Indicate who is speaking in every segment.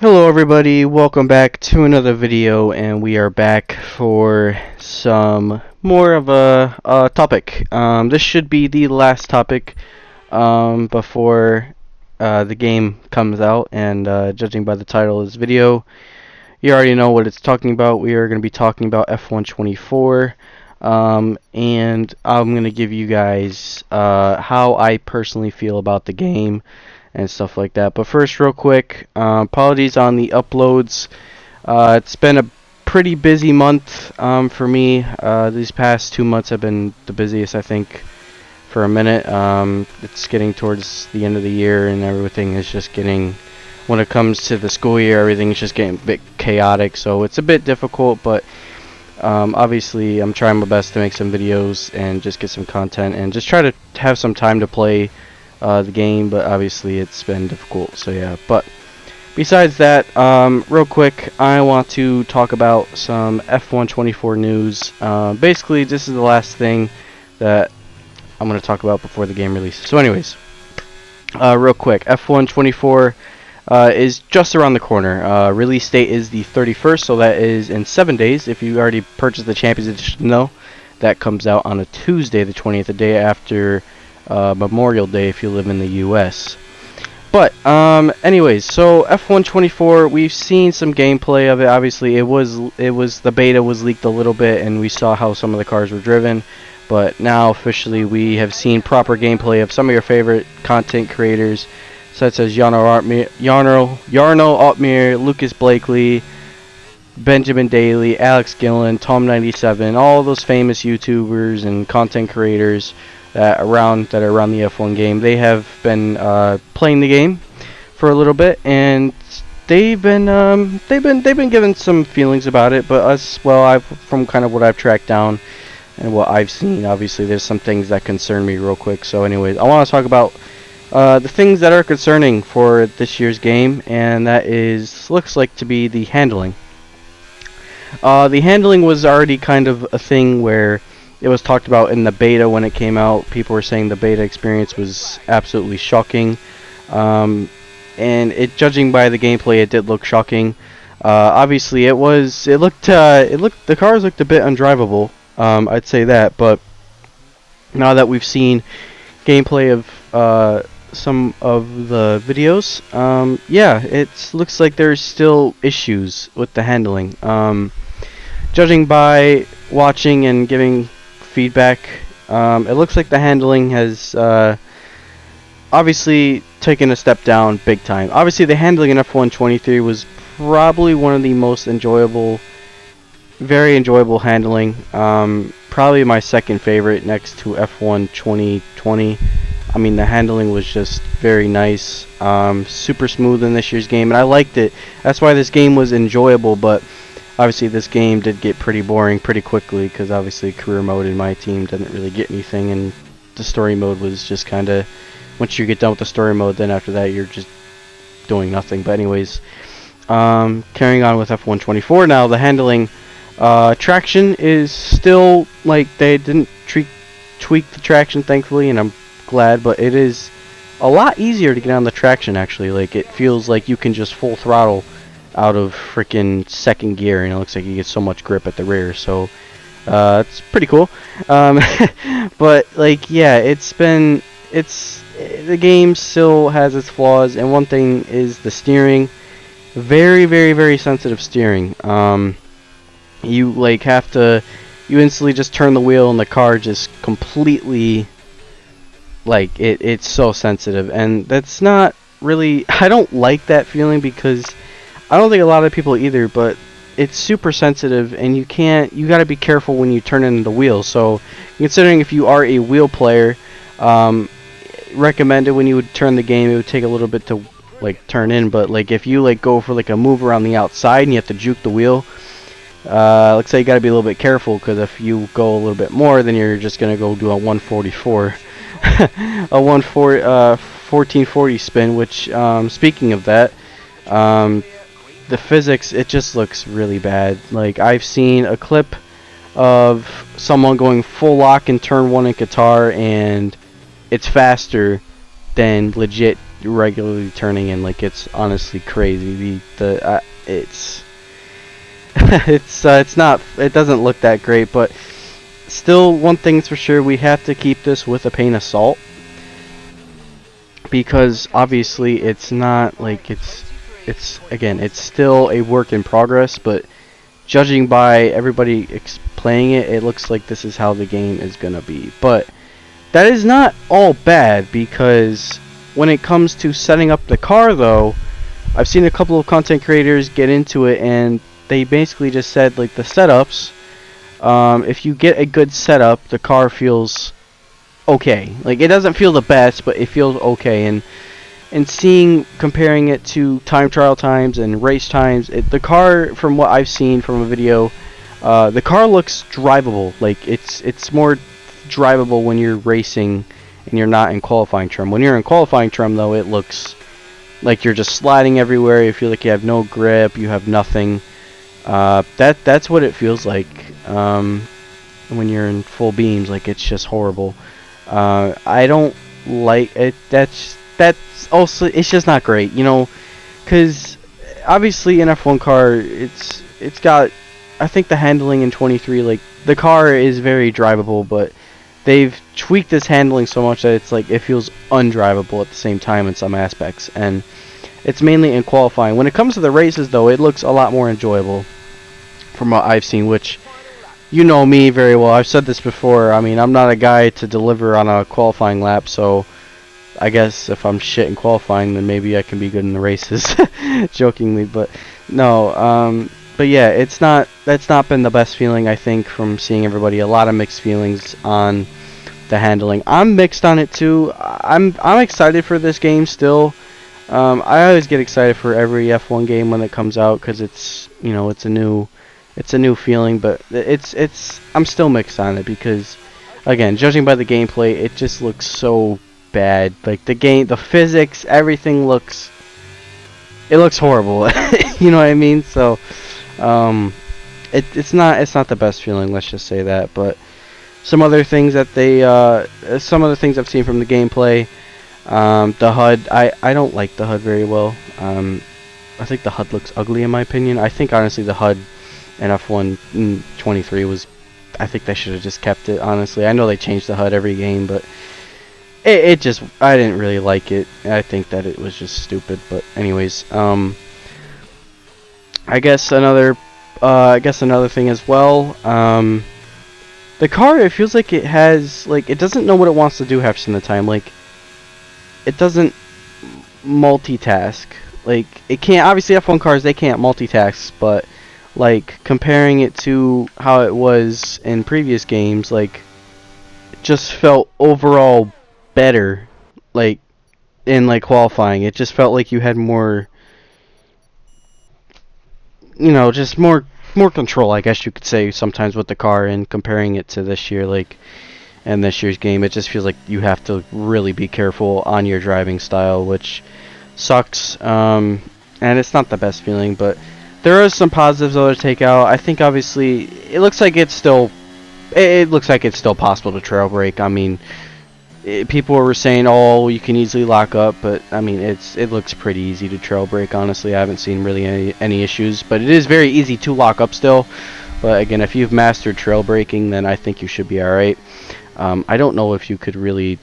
Speaker 1: Hello everybody, welcome back to another video, and we are back for some more of a topic. This should be the last topic before the game comes out, and judging by the title of this video, you already know what it's talking about. We are going to be talking about F1 24, and I'm going to give you guys how I personally feel about the game and stuff like that. But first, real quick, apologies on the uploads. It's been a pretty busy month for me. These past 2 months have been the busiest, I think, for a minute. It's getting towards the end of the year, and everything is just getting, when it comes to the school year, everything is just getting a bit chaotic. So it's a bit difficult, but obviously I'm trying my best to make some videos and just get some content and just try to have some time to play the game, but obviously it's been difficult, so yeah. But besides that, real quick, I want to talk about some F1 24 news. Basically, this is the last thing that I'm going to talk about before the game releases. So anyways, real quick, F1 24 is just around the corner. Release date is the 31st, so that is in 7 days. If you already purchased the Champions Edition, no, that comes out on a Tuesday, the 20th, the day after Memorial Day if you live in the US. But anyways, so F1 24, we've seen some gameplay of it. Obviously, it was the beta was leaked a little bit, and we saw how some of the cars were driven. But now officially, we have seen proper gameplay of some of your favorite content creators, such as Yarno Altmir, Lucas Blakely, Benjamin Daly, Alex Gillen, Tom97, all those famous YouTubers and content creators that are around the F1 game. They have been playing the game for a little bit, and they've been given some feelings about it. But from kind of what I've tracked down and what I've seen, obviously there's some things that concern me real quick. So anyways, I want to talk about the things that are concerning for this year's game, and that looks like to be the handling. The handling was already kind of a thing where it was talked about in the beta when it came out. People were saying the beta experience was absolutely shocking, and judging by the gameplay, it did look shocking. Obviously, the cars looked a bit undrivable. I'd say that, but now that we've seen gameplay of some of the videos, yeah, it looks like there's still issues with the handling. Judging by watching and giving feedback, it looks like the handling has obviously taken a step down big time. Obviously, the handling in F1 23 was probably one of the most very enjoyable handling. Probably my second favorite next to F1 2020. I mean, the handling was just very nice, super smooth in this year's game, and I liked it. That's why this game was enjoyable, but obviously this game did get pretty boring pretty quickly, because obviously career mode in my team didn't really get anything, and the story mode was just kind of, once you get done with the story mode, then after that you're just doing nothing. But anyways, carrying on with F1 24 now, the handling, traction is still, like, they didn't tweak the traction, thankfully, and I'm glad, but it is a lot easier to get on the traction, actually. Like, it feels like you can just full throttle out of freaking second gear, and it looks like you get so much grip at the rear, so it's pretty cool. But like, yeah, the game still has its flaws, and one thing is the steering. Very, very, very sensitive steering. You instantly just turn the wheel, and the car just completely, like, it's so sensitive, and that's not really, I don't like that feeling, because I don't think a lot of people either, but it's super sensitive, and you got to be careful when you turn in the wheel. So considering if you are a wheel player, recommended when you would turn the game, it would take a little bit to like turn in, but like if you like go for like a move around the outside and you have to juke the wheel, looks like you got to be a little bit careful, because if you go a little bit more, then you're just gonna go do a 144 a 1440 spin, which speaking of that, the physics, it just looks really bad. Like, I've seen a clip of someone going full lock in turn 1 in Qatar, and it's faster than legit regularly turning in. Like, it's honestly crazy. It's it's not, it doesn't look that great, but still, one thing's for sure, we have to keep this with a grain of salt, because obviously it's not like it's again, it's still a work in progress, but judging by everybody playing it, it looks like this is how the game is gonna be. But that is not all bad, because when it comes to setting up the car, though, I've seen a couple of content creators get into it, and they basically just said, like, the setups, if you get a good setup, the car feels okay. Like, it doesn't feel the best, but it feels okay. And comparing it to time trial times and race times, the car, from what I've seen from a video, the car looks drivable. Like, it's more drivable when you're racing and you're not in qualifying trim. When you're in qualifying trim, though, it looks like you're just sliding everywhere. You feel like you have no grip, you have nothing. That's what it feels like when you're in full beams. Like, it's just horrible. I don't like it. That's also, it's just not great, you know, because obviously an F1 car, it's got, I think the handling in 23, like, the car is very drivable, but they've tweaked this handling so much that it's like it feels undrivable at the same time in some aspects, and it's mainly in qualifying. When it comes to the races, though, it looks a lot more enjoyable from what I've seen, which, you know me very well. I've said this before. I mean, I'm not a guy to deliver on a qualifying lap, so I guess if I'm shit in qualifying, then maybe I can be good in the races. Jokingly, but no. But yeah, that's not been the best feeling, I think, from seeing everybody. A lot of mixed feelings on the handling. I'm mixed on it too. I'm excited for this game still. I always get excited for every F1 game when it comes out, because it's, you know, it's a new feeling, but I'm still mixed on it, because again, judging by the gameplay, it just looks so bad. Like, the physics, everything looks horrible. You know what I mean? So it's not the best feeling, let's just say that. But some other things that some of the things I've seen from the gameplay, the HUD, I don't like the HUD very well. I think the HUD looks ugly in my opinion. I think honestly the HUD in F1 23 was, I think they should have just kept it, honestly. I know they changed the HUD every game, but it just, I didn't really like it. I think that it was just stupid. But anyways, I guess another thing as well, the car, it feels like it has, like, it doesn't know what it wants to do half of the time. Like, it doesn't multitask. Like, it can't, obviously F1 cars, they can't multitask, but like, comparing it to how it was in previous games, like, it just felt overall better, like, in, like, qualifying. It just felt like you had more, you know, just more control, I guess you could say, sometimes with the car. And comparing it to this year, like, and this year's game, it just feels like you have to really be careful on your driving style, which sucks. And it's not the best feeling, but there are some positives though to take out. I think obviously it looks like it's still possible to trail brake. I mean, people were saying, oh, you can easily lock up, but I mean, it looks pretty easy to trail brake. Honestly, I haven't seen really any issues, but it is very easy to lock up still. But again, if you've mastered trail braking, then I think you should be all right. I don't know if you could really.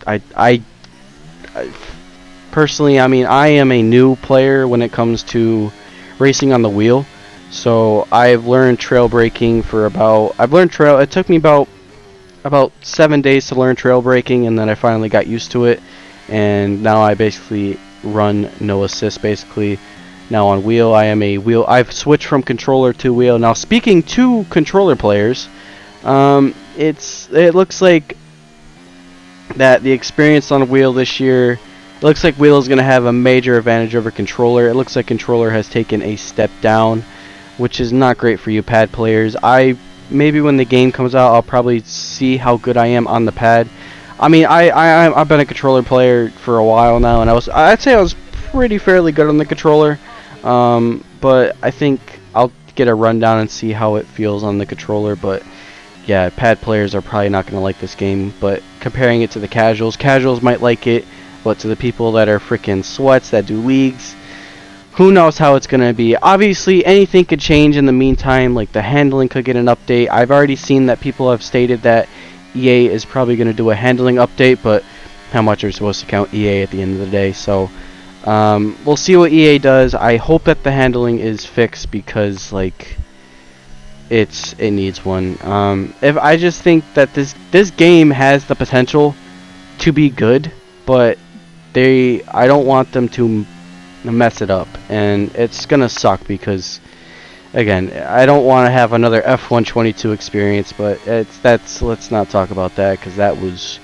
Speaker 1: I personally, I mean, I am a new player when it comes to racing on the wheel, so I've learned trail braking it took me about 7 days to learn trail braking, and then I finally got used to it, and now I basically run no assist basically now on wheel. I've switched from controller to wheel. Now, speaking to controller players, it looks like that the experience on wheel this year, it looks like wheel is going to have a major advantage over controller. It looks like controller has taken a step down, which is not great for you pad players. Maybe when the game comes out, I'll probably see how good I am on the pad. I mean, I've been a controller player for a while now, and I'd say I was pretty fairly good on the controller. But I think I'll get a rundown and see how it feels on the controller. But yeah, pad players are probably not going to like this game. But comparing it to the casuals might like it. but to the people that are freaking sweats that do leagues, who knows how it's gonna be. Obviously, anything could change in the meantime. Like the handling could get an update. I've already seen that people have stated that EA is probably gonna do a handling update, but how much are we supposed to count EA at the end of the day? So we'll see what EA does. I hope that the handling is fixed because like it needs one. If I just think that this game has the potential to be good, but I don't want them to mess it up, and it's gonna suck because again, I don't want to have another F122 experience, but let's not talk about that because that was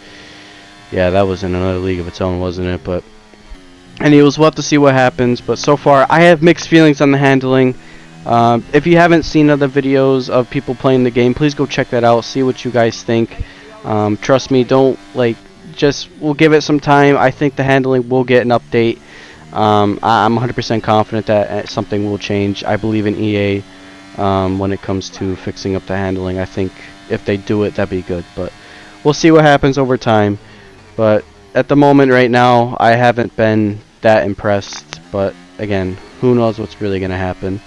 Speaker 1: in another league of its own, wasn't it? But anyways, we'll have to see what happens. But so far, I have mixed feelings on the handling. If you haven't seen other videos of people playing the game, please go check that out. See what you guys think. Trust me, don't we'll give it some time. I think the handling will get an update. I'm 100% confident that something will change. I believe in EA when it comes to fixing up the handling. I think if they do it, that'd be good. But we'll see what happens over time. But at the moment, right now, I haven't been that impressed. But again, who knows what's really gonna happen?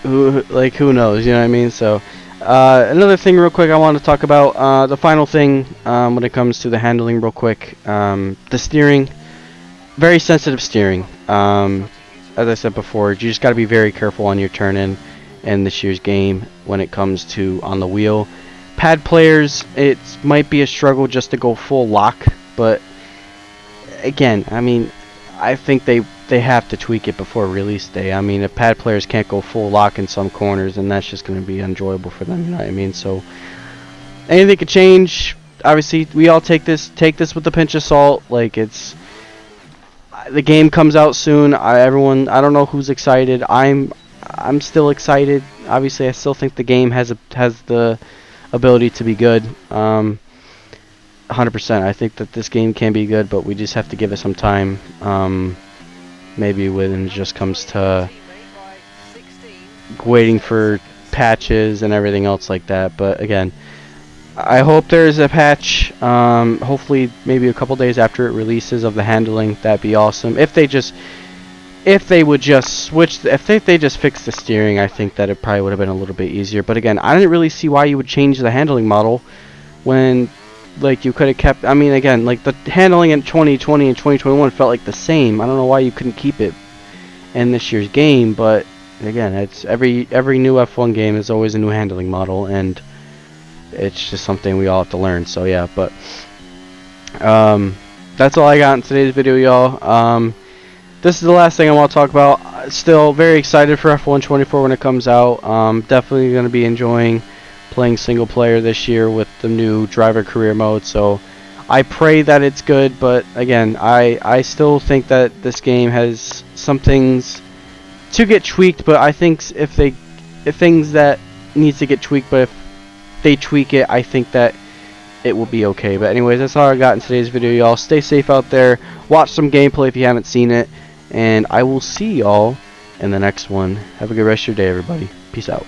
Speaker 1: Who knows? You know what I mean? So. Another thing real quick I want to talk about, the final thing when it comes to the handling real quick, the steering, very sensitive steering. As I said before, you just got to be very careful on your turn in this year's game when it comes to on the wheel. Pad players, it might be a struggle just to go full lock, but again, I mean, I think they have to tweak it before release day. I mean, if pad players can't go full lock in some corners, then that's just going to be enjoyable for them, you know what I mean? So anything could change. Obviously, we all take this with a pinch of salt. Like, the game comes out soon. I don't know who's excited. I'm still excited. Obviously, I still think the game has the ability to be good. 100%. I think that this game can be good, but we just have to give it some time. Maybe when it just comes to waiting for patches and everything else like that. But again, I hope there's a patch. Hopefully, maybe a couple days after it releases of the handling. That'd be awesome. If they just switch, if they just fix the steering, I think that it probably would have been a little bit easier. But again, I didn't really see why you would change the handling model when, like, you could have kept. I mean, again, like the handling in 2020 and 2021 felt like the same. I don't know why you couldn't keep it in this year's game, but again, it's every new F1 game is always a new handling model, and it's just something we all have to learn. So yeah, but that's all I got in today's video, y'all. This is the last thing I want to talk about. Still very excited for F124 when it comes out. Definitely going to be enjoying playing single player this year with the new driver career mode. So I pray that it's good, but again, I still think that this game has some things to get tweaked. But I think if things that needs to get tweaked, but if they tweak it, I think that it will be okay. But anyways, that's all I got in today's video, y'all. Stay safe out there. Watch some gameplay if you haven't seen it. And I will see y'all in the next one. Have a good rest of your day, everybody. Peace out.